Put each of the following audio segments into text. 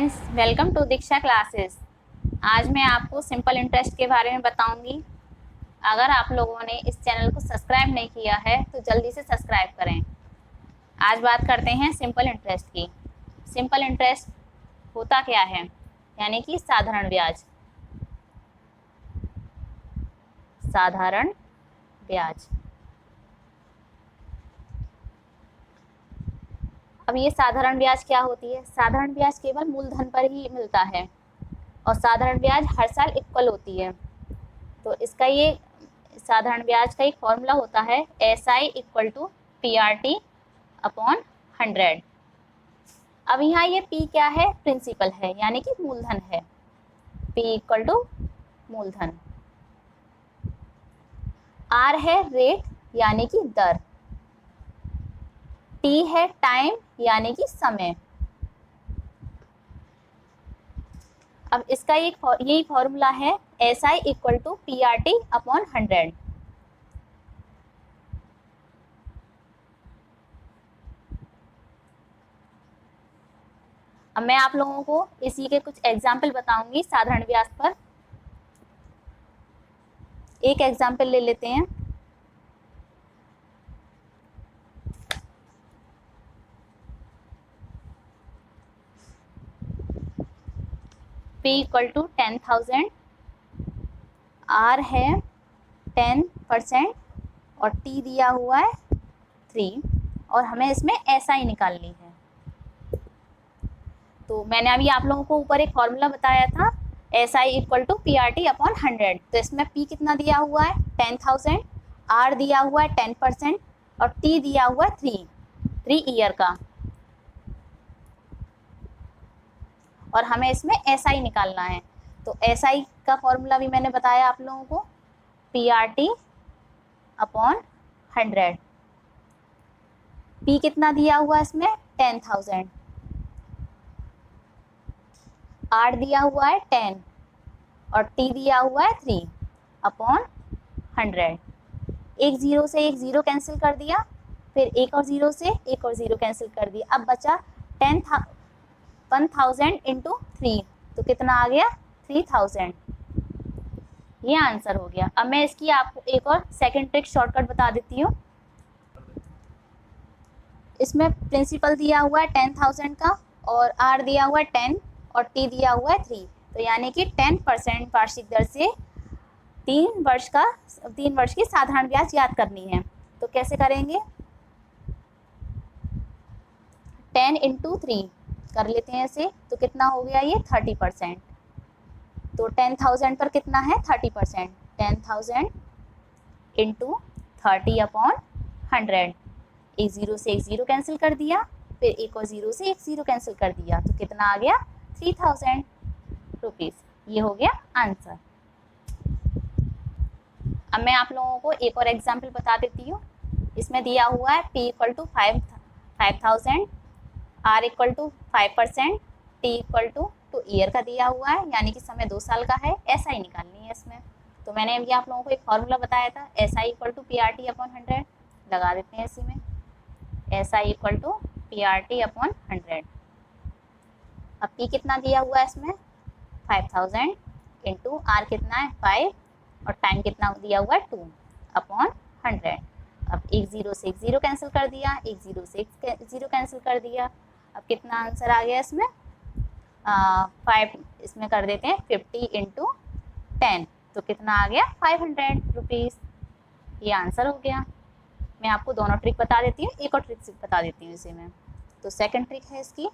Friends, welcome to Diksha classes. आज मैं आपको सिंपल इंटरेस्ट के बारे में बताऊंगी। अगर आप लोगों ने इस चैनल को सब्सक्राइब नहीं किया है तो जल्दी से सब्सक्राइब करें। आज बात करते हैं सिंपल इंटरेस्ट की। सिंपल इंटरेस्ट होता क्या है, यानी कि साधारण ब्याज। साधारण ब्याज। अब ये साधारण ब्याज क्या होती है? साधारण ब्याज केवल मूलधन पर ही मिलता है और साधारण ब्याज हर साल इक्वल होती है। तो इसका ये साधारण ब्याज का एक फॉर्मूला होता है SI equal to PRT upon 100। अब यहाँ ये P क्या है? प्रिंसिपल है, यानी कि मूलधन है। P इक्वल टू मूलधन। R है रेट, यानी कि दर। T है टाइम, यानी कि समय। अब इसका यही फॉर्मूला है SI equal to PRT upon 100। अब मैं आप लोगों को इसी के कुछ एग्जाम्पल बताऊंगी साधारण ब्याज पर। एक एग्जाम्पल ले लेते हैं। P इक्वल टू 10,000, R है 10% और T दिया हुआ है 3 और हमें इसमें SI निकालनी है। तो मैंने अभी आप लोगों को ऊपर एक फॉर्मूला बताया था SI equal to PRT upon 100। तो इसमें P कितना दिया हुआ है? 10,000, R दिया हुआ है 10% और T दिया हुआ है 3 ईयर का, और हमें इसमें SI निकालना है। तो SI का फॉर्मूला भी मैंने बताया आप लोगों को, PRT अपॉन 100। P कितना दिया हुआ है इसमें? 10,000, R दिया हुआ है 10 और T दिया हुआ है 3 अपॉन 100। एक जीरो से एक जीरो कैंसिल कर दिया, फिर एक और जीरो से एक और जीरो कैंसिल कर दिया। अब बचा 10,000 इंटू 3, तो कितना आ गया? 3,000। ये आंसर हो गया। अब मैं इसकी आपको एक और सेकंड ट्रिक शॉर्टकट बता देती हूँ। इसमें प्रिंसिपल दिया हुआ है 10,000 का और R दिया हुआ है 10 और T दिया हुआ है 3। तो यानी कि 10% वार्षिक दर से 3 वर्ष की साधारण ब्याज याद करनी है। तो कैसे करेंगे? 10 इंटू 3 कर लेते हैं इसे, तो कितना हो गया ये? 30%। तो 10,000 पर कितना है? 30%। 10,000 इंटू 30 अपॉन 100। एक जीरो से एक जीरो कैंसिल कर दिया, फिर एक और जीरो से एक जीरो कैंसिल कर दिया, तो कितना आ गया? 3,000 रुपीज़। ये हो गया आंसर। अब मैं आप लोगों को एक और एग्जाम्पल बता देती हूँ। इसमें दिया हुआ है P equal to 5,000, R equal to 5%, T equal to 2 year का दिया हुआ है, यानी कि समय 2 साल का है। SI निकालनी है इसमें। तो मैंने अभी आप लोगों को एक फॉर्मूला बताया था SI equal to PRT upon 100। लगा देते हैं इसी में, SI equal to PRT upon 100। अब P कितना दिया हुआ है इसमें? 5,000 इंटू R कितना है? 5 और टाइम कितना दिया हुआ है? 2 अपॉन 100। अब एक जीरो से एक जीरो कैंसिल कर दिया, एक जीरो से एक जीरो कैंसिल कर दिया। अब कितना आंसर आ गया इसमें? 5 इसमें कर देते हैं 50 इंटू 10, तो कितना आ गया? 500 रुपीज़। ये आंसर हो गया। मैं आपको दोनों ट्रिक बता देती हूँ, एक और ट्रिक बता देती हूँ इसे मैं। तो सेकंड ट्रिक है इसकी।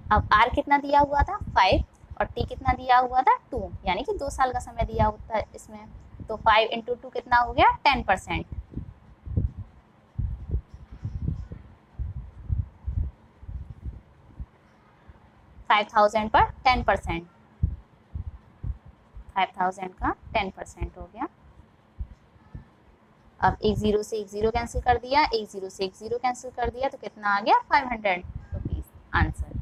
अब R कितना दिया हुआ था? 5 और T कितना दिया हुआ था? 2, यानी कि 2 साल का समय दिया होता है इसमें। तो 5 इंटू 2 कितना हो गया? 10%। 5,000 पर 10%, 5,000 का 10% हो गया। अब एक जीरो से एक जीरो कैंसिल कर दिया, एक जीरो से एक जीरो कैंसिल कर दिया, तो कितना आ गया? 500 रुपीज़ आंसर।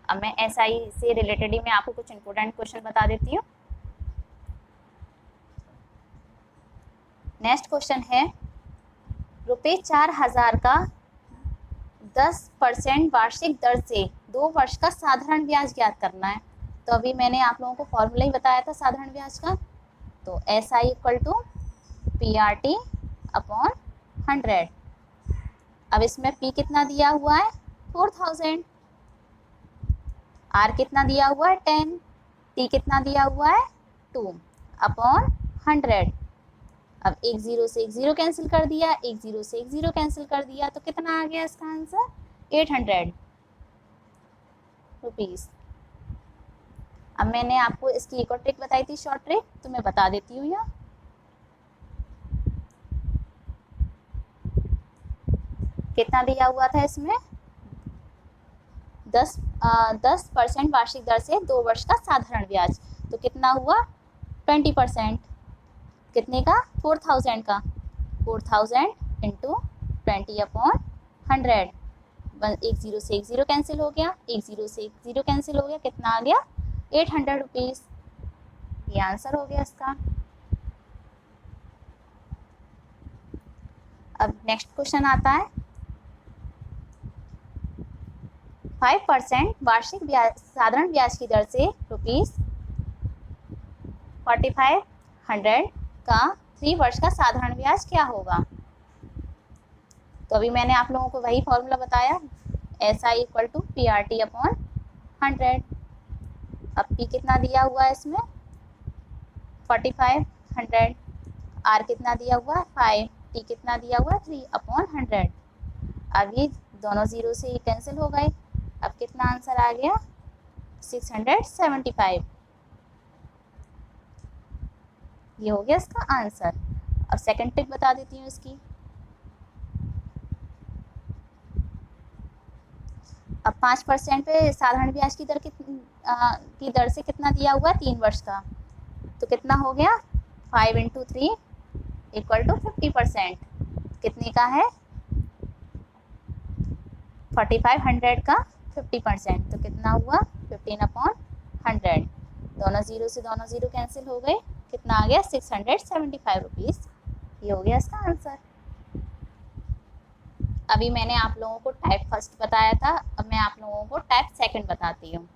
अब मैं SI से रिलेटेड ही मैं आपको कुछ इंपॉर्टेंट क्वेश्चन बता देती हूँ। नेक्स्ट क्वेश्चन है ₹4,000 का 10% वार्षिक दर से 2 वर्ष का साधारण ब्याज ज्ञात करना है। तो अभी मैंने आप लोगों को फॉर्मूला ही बताया था साधारण ब्याज का। तो SI equal to PRT upon 100। अब इसमें P कितना दिया हुआ है 4000, R कितना दिया हुआ है 10, T कितना दिया हुआ है 2 अपॉन 100। अब एक जीरो से एक जीरो कैंसिल कर दिया, एक जीरो से एक जीरो कैंसिल कर दिया, तो कितना आ गया इसका आंसर 800 रुपीज़। अब मैंने आपको इसकी एक और ट्रिक बताई थी, शॉर्ट ट्रिक, तो मैं बता देती हूँ यहाँ। कितना दिया हुआ था इसमें 10% वार्षिक दर से 2 वर्ष का साधारण ब्याज, तो कितना हुआ 20%। कितने का 4000 का, 4000 इंटू 20 अपॉन 100। एक जीरो से एक जीरो कैंसिल हो गया, एक जीरो से एक जीरो कैंसिल हो गया, कितना आ गया 800 रुपीज़। ये आंसर हो गया इसका। अब नेक्स्ट क्वेश्चन आता है 5% वार्षिक ब्याज साधारण ब्याज की दर से ₹4500 का 3 वर्ष का साधारण ब्याज क्या होगा। तो अभी मैंने आप लोगों को वही फॉर्मूला बताया, SI equal to PRT upon 100। अब P कितना दिया हुआ है इसमें 4500, R कितना दिया हुआ है 5, T कितना दिया हुआ है 3 अपॉन 100। अब ये दोनों जीरो से ये कैंसिल हो गए, अब कितना आंसर आ गया 675। ये हो गया इसका आंसर। अब सेकंड ट्रिक बता देती हूँ इसकी। अब 5% पे साधारण ब्याज की दर से कितना दिया हुआ है 3 वर्ष का, तो कितना हो गया 5 इंटू 3 इक्वल टू 50%। कितने का है 4500 का 50%, तो कितना हुआ 15 अपॉन 100। दोनों जीरो से दोनों जीरो कैंसिल हो गए, कितना आ गया 675 रुपीज़। ये हो गया इसका आंसर। अभी मैंने आप लोगों को टाइप फर्स्ट बताया था, अब मैं आप लोगों को टाइप सेकंड बताती हूँ।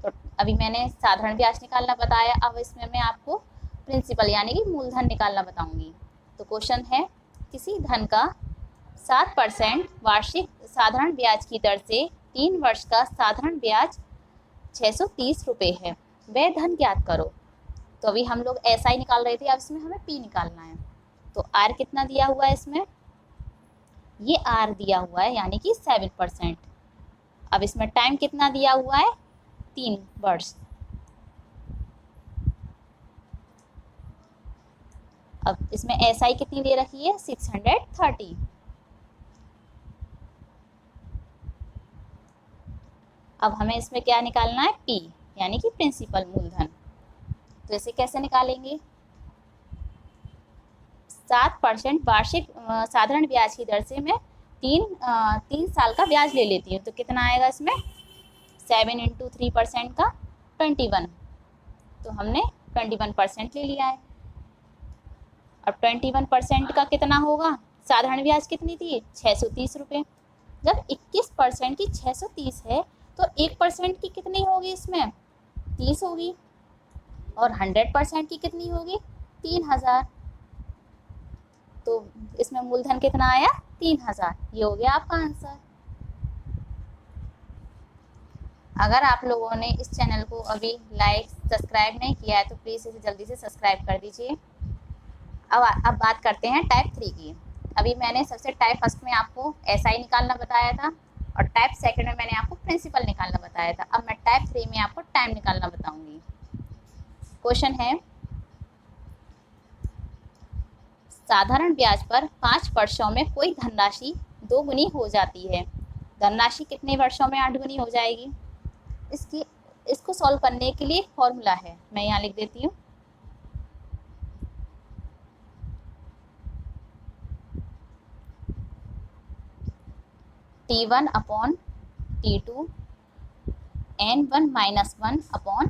तो अभी मैंने साधारण ब्याज निकालना बताया, अब इसमें मैं आपको प्रिंसिपल यानी कि मूलधन निकालना बताऊंगी। तो क्वेश्चन है किसी धन का 7% वार्षिक साधारण ब्याज की दर से 3 वर्ष का साधारण ब्याज 630 रुपये है, वह धन ज्ञात करो। तो अभी हम लोग SI निकाल रहे थे, अब इसमें हमें P निकालना है। तो R कितना दिया हुआ है इसमें, ये R दिया हुआ है यानी कि 7%। अब इसमें टाइम कितना दिया हुआ है 3 वर्ष। अब इसमें SI कितनी दे रखी है 630। अब हमें इसमें क्या निकालना है P यानी कि प्रिंसिपल मूलधन। तो इसे कैसे निकालेंगे 7% वार्षिक साधारण ब्याज की दर से मैं 3 साल का ब्याज ले लेती हूँ, तो कितना आएगा इसमें 7 इंटू 3% का 21। तो हमने 21% ले लिया है। अब 21% का कितना होगा, साधारण ब्याज कितनी थी 630 रुपये। जब 21% की 630 है तो 1% की कितनी होगी इसमें 30 होगी, और 100% की कितनी होगी 3000। तो इसमें मूलधन कितना आया 3000। ये हो गया आपका आंसर। अगर आप लोगों ने इस चैनल को अभी लाइक सब्सक्राइब नहीं किया है तो प्लीज़ इसे जल्दी से सब्सक्राइब कर दीजिए। अब बात करते हैं टाइप 3 की। अभी मैंने सबसे टाइप फर्स्ट में आपको SI निकालना बताया था, और टाइप सेकंड में मैंने आपको प्रिंसिपल निकालना बताया था। अब मैं टाइप 3 में आपको टाइम निकालना बताऊंगी। क्वेश्चन है साधारण ब्याज पर 5 वर्षों में कोई धनराशि 2 गुनी हो जाती है, धनराशि कितने वर्षों में 8 गुनी हो जाएगी। इसको सॉल्व करने के लिए एक फॉर्मूला है, मैं यहाँ लिख देती हूँ। T1 upon T2 N1 minus 1 upon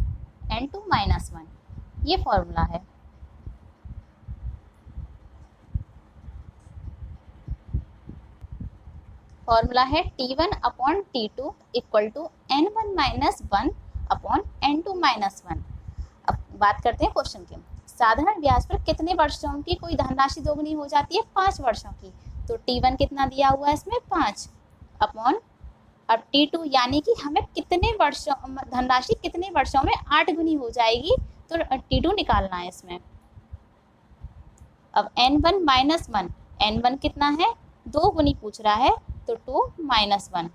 N2 minus 1, ये फॉर्मूला है। फॉर्मूला है T1 upon T2 equal to N1 minus 1 upon N2 minus 1। अब बात करते हैं क्वेश्चन की। साधारण ब्याज पर कितने वर्षों की कोई धनराशि दोगुनी हो जाती है? 5 वर्षों की। तो T1 कितना दिया हुआ है इसमें? 5 अपॉन, अब T2 यानी कि हमें कितने वर्षों, धनराशि कितने वर्षों में 8 गुनी हो जाएगी, तो T2 निकालना है इसमें। अब N1 माइनस 1, N1 कितना है? 2 गुनी पूछ रहा है, तो 2 माइनस 1,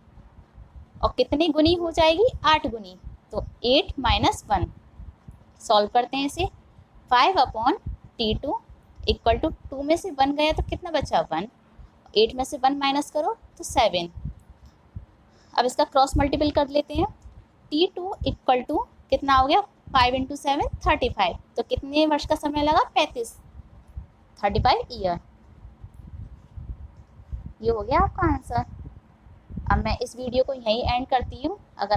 और कितनी गुनी हो जाएगी? 8 गुनी, तो 8 माइनस 1। सॉल्व करते हैं इसे। 5 अपॉन T2 इक्वल टू 2 में से 1 गया तो कितना बचा? 1। 8 में से 1 माइनस करो तो 7। अब इसका क्रॉस मल्टीपल कर लेते हैं। T2 इक्वल टू कितना हो गया? 5 इंटू 7 35। तो कितने वर्ष का समय लगा? 35 ईयर। ये हो गया आपका आंसर। अब मैं इस वीडियो को यहीं एंड करती हूँ। अगर